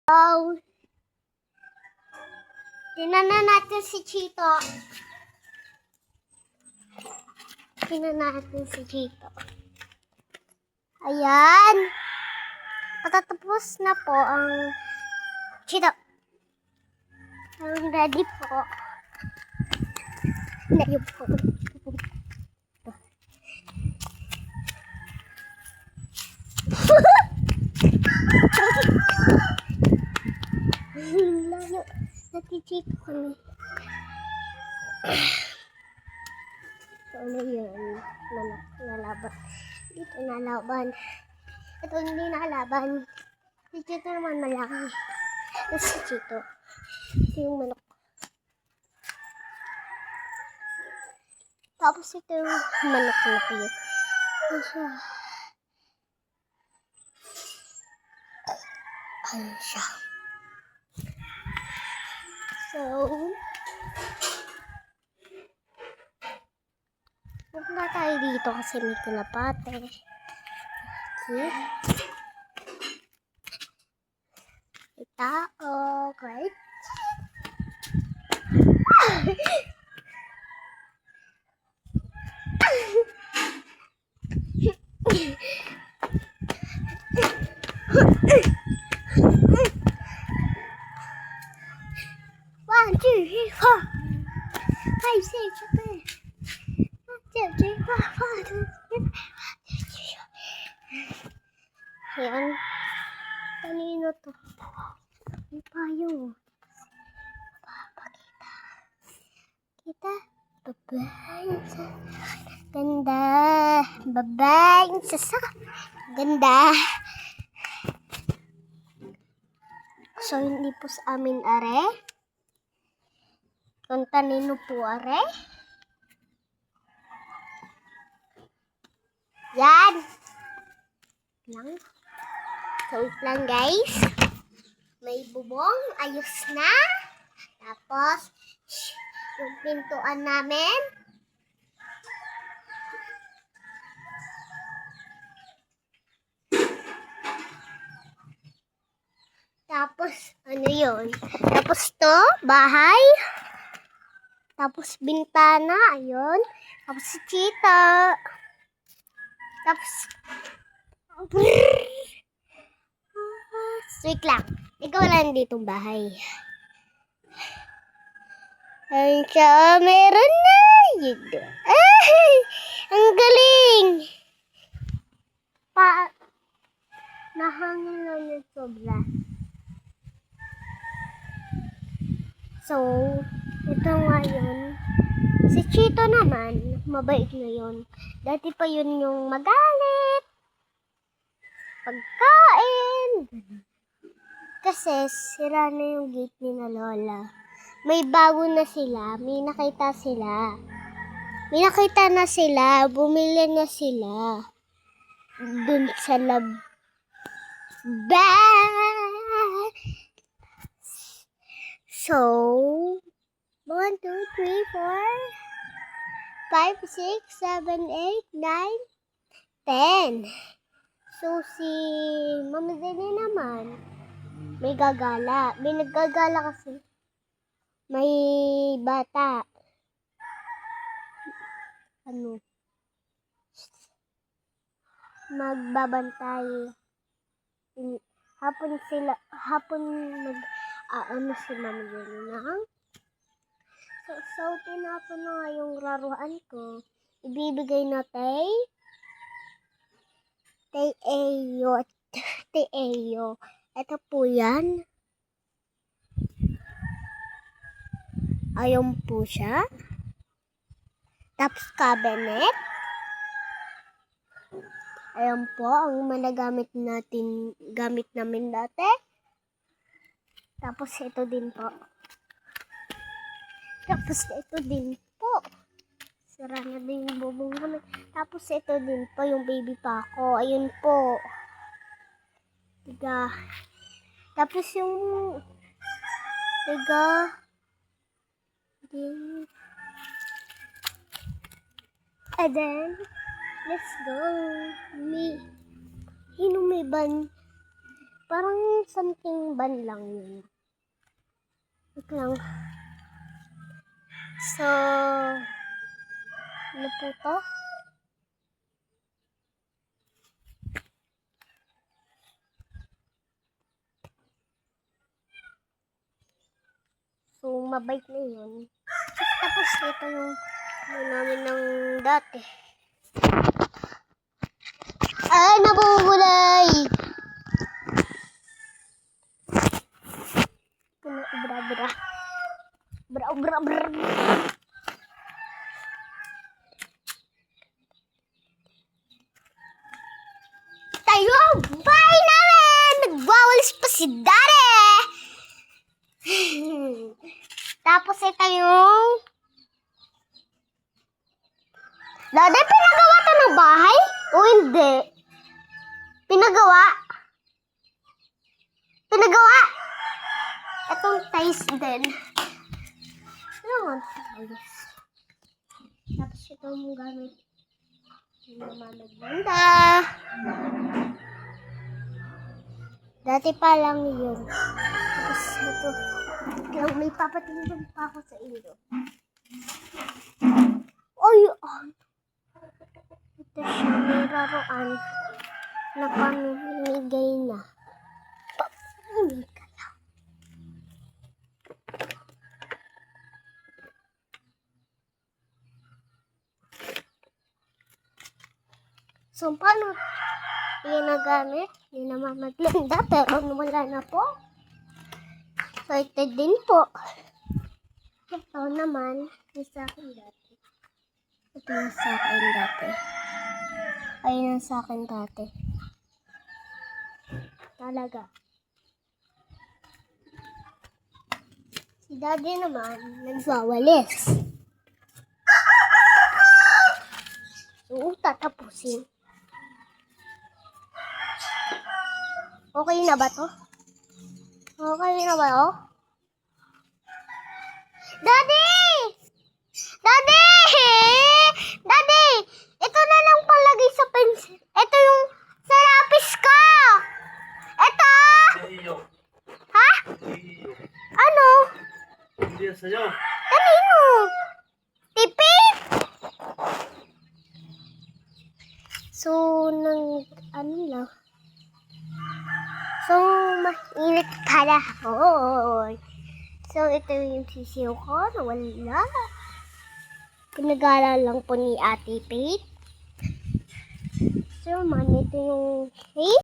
Oh, tingnan na natin si Chito. Tingnan natin si Chito. Ayan. Patatapos na po ang Chito. I'm ready po. Layo po. Layo. Natichito kami. So, ano yun? Nalaban. Dito nalaban. Ito hindi nalaban. Si Chito naman malaki. Ito si Chito. Ito yung manok. Tapos ito yung manok na cute. Ayan siya. So, punta tayo dito kasi may kalapate. Okay. May tao, right? One, two, three, four, five, six, seven, 1, 2, 3, 4, 5, 6, 7, 8, 9, 10. Ayan. Kanino to? May payo. Papakita. Kita? Babae sa ganda. Babae sa ganda. So, hindi po sa amin are. Kung kanino po are. Yan. Lang. So, wait lang guys. May bubong. Ayos na. Tapos, yung pintuan namin. Tapos, ano yun? Tapos to, bahay. Tapos, bintana. Ayun. Tapos, si Chito. Tapos, wait lang. Ikaw lang ditong bahay. Ayun siya. Meron na. Ay! Ang galing! Nahangin lang yung sobra. So, ito ngayon. Si Chito naman, mabait ngayon. Dati pa yun yung magalit. Pagkain. Kasi sira na yung gate ni na Lola. May bago na sila. May nakita sila. May nakita na sila. Bumili na sila. Dun sa labas. So, 1, 2, 3, 4, 5, 6, 7, 8, 9, 10. So, si Mama Zene naman, may gagala. May naggagala kasi. May bata. Ano? Magbabantay. Hapon ano si Mama Zene na. So, tinapon na nga yung laruan ko. Ibibigay na kay Eyo. Ito po yan. Ayun po siya. Tapos cabinet. Ayun po ang gamit namin dati. Tapos ito din po. Tapos ito din po. Sira na din yung bubong namin. Tapos ito din po yung baby pa ko. Ayun po. Tiga. Tapos yung tiga. And then, let's go. May ban Parang something ban lang yun. Wait lang. So, ano po to? So, mabait na yun. Tapos, ito yung ano namin ng dati. Ay, nabubulay! Bra. Bra. Tayo ang bahay namin! Nagwawalis pa si Daddy! Tapos ito yung... Daddy, pinagawa to ng bahay? O hindi? Pinagawa? Itong tiles din. Ano ang tiles? Tapos ito mong gamit. Namamaganda. Dati pa lang yun. Tapos ito. May papatingin pa ako sa iyo. Ay! Ito siya. May laruan na pamimigay na. Pamimigay na. So, paano ginagamit? Hindi naman maganda, pero wala na po. Excited din po. Ito naman, yung sa akin dati. Ito yung sa akin dati. Ayun yung sa akin dati. Talaga. Si Daddy naman, nagwawalis. So, tatapusin. Okay na ba to? Okay na ba to? Daddy! Daddy! Daddy! Ito na lang palagay sa pencil. Ito yung sa lapis ko! Ito! Sa'yo. Ha? Sa'yo. Ano? Hindi yan sa'yo. Kanino? Tipi? So, ano lang. So, mainit pala ako. So, ito yung sisiyo ko na wala. Pinag-aaral lang po ni Ate Pate. So, man, ito yung